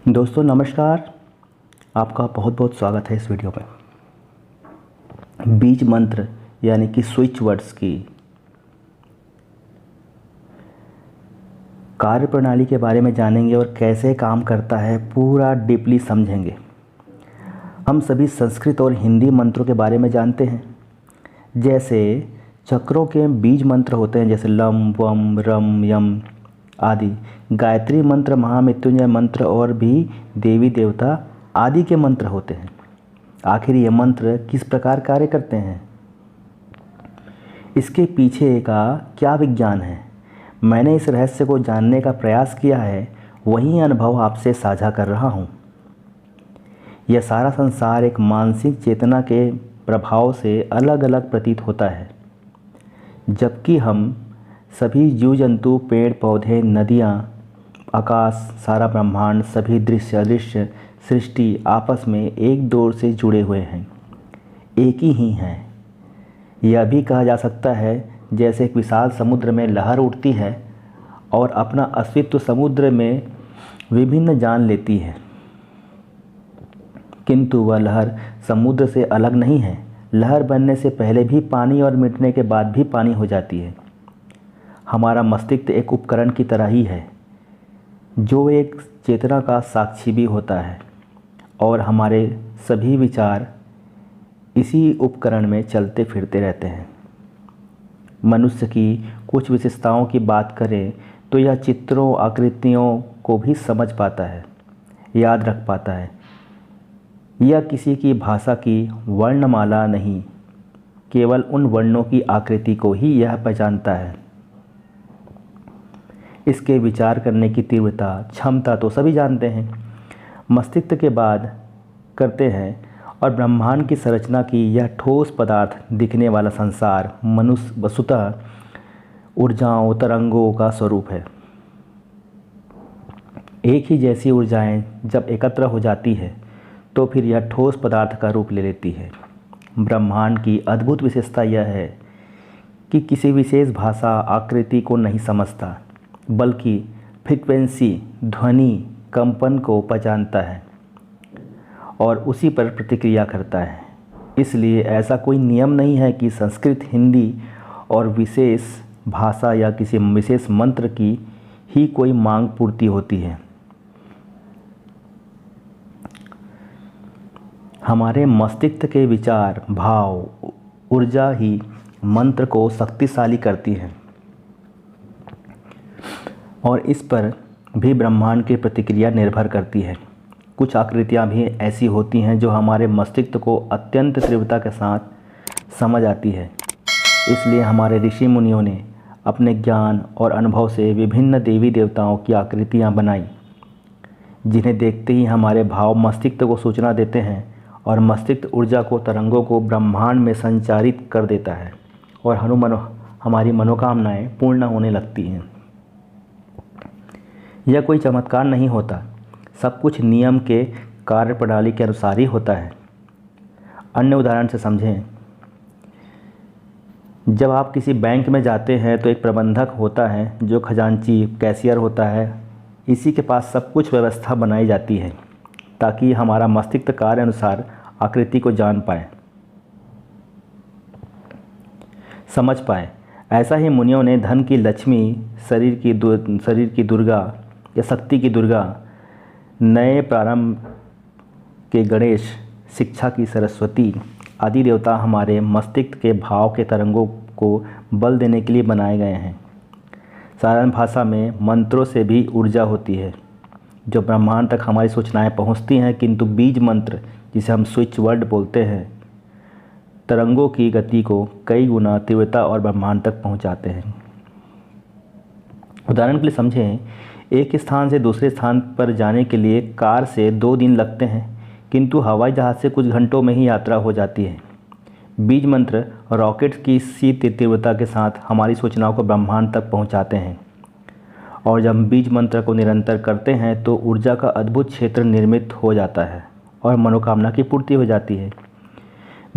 दोस्तों नमस्कार। आपका बहुत बहुत स्वागत है इस वीडियो में। बीज मंत्र यानी कि स्विच वर्ड्स की कार्य प्रणाली के बारे में जानेंगे और कैसे काम करता है पूरा डीपली समझेंगे। हम सभी संस्कृत और हिंदी मंत्रों के बारे में जानते हैं। जैसे चक्रों के बीज मंत्र होते हैं, जैसे लम वम रम यम आदि। गायत्री मंत्र, महामृत्युंजय मंत्र और भी देवी देवता आदि के मंत्र होते हैं। आखिर ये मंत्र किस प्रकार कार्य करते हैं, इसके पीछे का क्या विज्ञान है, मैंने इस रहस्य को जानने का प्रयास किया है। वही अनुभव आपसे साझा कर रहा हूँ। यह सारा संसार एक मानसिक चेतना के प्रभाव से अलग अलग प्रतीत होता है, जबकि हम सभी जीव जंतु, पेड़ पौधे, नदियाँ, आकाश, सारा ब्रह्मांड, सभी दृश्य अदृश्य सृष्टि आपस में एक डोर से जुड़े हुए हैं, एक ही हैं। यह भी कहा जा सकता है जैसे एक विशाल समुद्र में लहर उठती है और अपना अस्तित्व समुद्र में विभिन्न जान लेती है, किंतु वह लहर समुद्र से अलग नहीं है। लहर बनने से पहले भी पानी और मिटने के बाद भी पानी हो जाती है। हमारा मस्तिष्क एक उपकरण की तरह ही है, जो एक चेतना का साक्षी भी होता है, और हमारे सभी विचार इसी उपकरण में चलते फिरते रहते हैं। मनुष्य की कुछ विशेषताओं की बात करें तो यह चित्रों, आकृतियों को भी समझ पाता है, याद रख पाता है। यह किसी की भाषा की वर्णमाला नहीं, केवल उन वर्णों की आकृति को ही यह पहचानता है। इसके विचार करने की तीव्रता, क्षमता तो सभी जानते हैं। मस्तिष्क के बाद करते हैं, और ब्रह्मांड की संरचना की यह ठोस पदार्थ दिखने वाला संसार मनुष्य वस्तुतः ऊर्जाओं, तरंगों का स्वरूप है। एक ही जैसी ऊर्जाएं जब एकत्र हो जाती है तो फिर यह ठोस पदार्थ का रूप ले लेती है। ब्रह्मांड की अद्भुत विशेषता यह है कि किसी विशेष भाषा, आकृति को नहीं समझता, बल्कि फ्रीक्वेंसी, ध्वनि, कंपन को पहचानता है और उसी पर प्रतिक्रिया करता है। इसलिए ऐसा कोई नियम नहीं है कि संस्कृत, हिंदी और विशेष भाषा या किसी विशेष मंत्र की ही कोई मांग पूर्ति होती है। हमारे मस्तिष्क के विचार, भाव, ऊर्जा ही मंत्र को शक्तिशाली करती है, और इस पर भी ब्रह्मांड की प्रतिक्रिया निर्भर करती है। कुछ आकृतियाँ भी ऐसी होती हैं जो हमारे मस्तिष्क को अत्यंत तीव्रता के साथ समझ आती है। इसलिए हमारे ऋषि मुनियों ने अपने ज्ञान और अनुभव से विभिन्न देवी देवताओं की आकृतियाँ बनाई, जिन्हें देखते ही हमारे भाव मस्तिष्क को सूचना देते हैं, और मस्तिष्क ऊर्जा को, तरंगों को ब्रह्मांड में संचारित कर देता है, और हमारी मनोकामनाएं पूर्ण होने लगती हैं। यह कोई चमत्कार नहीं होता, सब कुछ नियम के कार्य प्रणाली के अनुसार ही होता है। अन्य उदाहरण से समझें। जब आप किसी बैंक में जाते हैं तो एक प्रबंधक होता है जो खजांची, कैशियर होता है। इसी के पास सब कुछ व्यवस्था बनाई जाती है ताकि हमारा मस्तिष्क कार्य अनुसार आकृति को जान पाए, समझ पाए। ऐसा ही मुनियों ने धन की लक्ष्मी, शरीर की दुर्गा या शक्ति की दुर्गा, नए प्रारंभ के गणेश, शिक्षा की सरस्वती आदि देवता हमारे मस्तिष्क के भाव के तरंगों को बल देने के लिए बनाए गए हैं। साधारण भाषा में मंत्रों से भी ऊर्जा होती है जो ब्रह्मांड तक हमारी सूचनाएं पहुंचती हैं, किंतु बीज मंत्र, जिसे हम स्विच वर्ड बोलते हैं, तरंगों की गति को कई गुना तीव्रता और ब्रह्मांड तक पहुंचाते हैं। उदाहरण के लिए समझें, एक स्थान से दूसरे स्थान पर जाने के लिए कार से 2 दिन लगते हैं, किंतु हवाई जहाज़ से कुछ घंटों में ही यात्रा हो जाती है। बीज मंत्र रॉकेट की सी तीव्रता के साथ हमारी सूचनाओं को ब्रह्मांड तक पहुंचाते हैं, और जब हम बीज मंत्र को निरंतर करते हैं तो ऊर्जा का अद्भुत क्षेत्र निर्मित हो जाता है और मनोकामना की पूर्ति हो जाती है।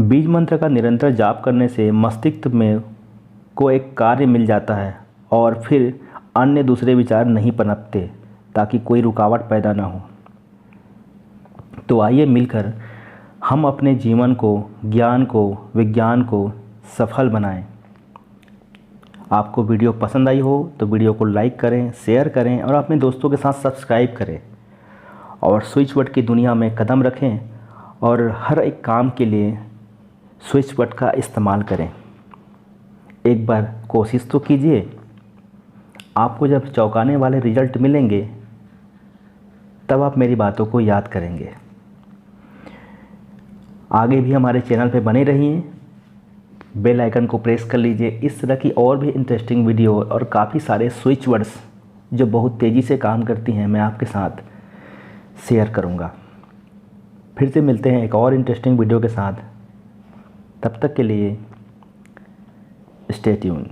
बीज मंत्र का निरंतर जाप करने से मस्तिष्क में को एक कार्य मिल जाता है, और फिर अन्य दूसरे विचार नहीं पनपते, ताकि कोई रुकावट पैदा ना हो। तो आइए मिलकर हम अपने जीवन को, ज्ञान को, विज्ञान को सफल बनाएं। आपको वीडियो पसंद आई हो तो वीडियो को लाइक करें, शेयर करें और अपने दोस्तों के साथ सब्सक्राइब करें और स्विच वर्ड की दुनिया में कदम रखें और हर एक काम के लिए स्विच वर्ड का इस्तेमाल करें। एक बार कोशिश तो कीजिए, आपको जब चौंकाने वाले रिजल्ट मिलेंगे तब आप मेरी बातों को याद करेंगे। आगे भी हमारे चैनल पे बने रहिए, बेल आइकन को प्रेस कर लीजिए। इस तरह की और भी इंटरेस्टिंग वीडियो और काफ़ी सारे स्विच वर्ड्स जो बहुत तेज़ी से काम करती हैं मैं आपके साथ शेयर करूँगा। फिर से मिलते हैं एक और इंटरेस्टिंग वीडियो के साथ। तब तक के लिए स्टे ट्यून।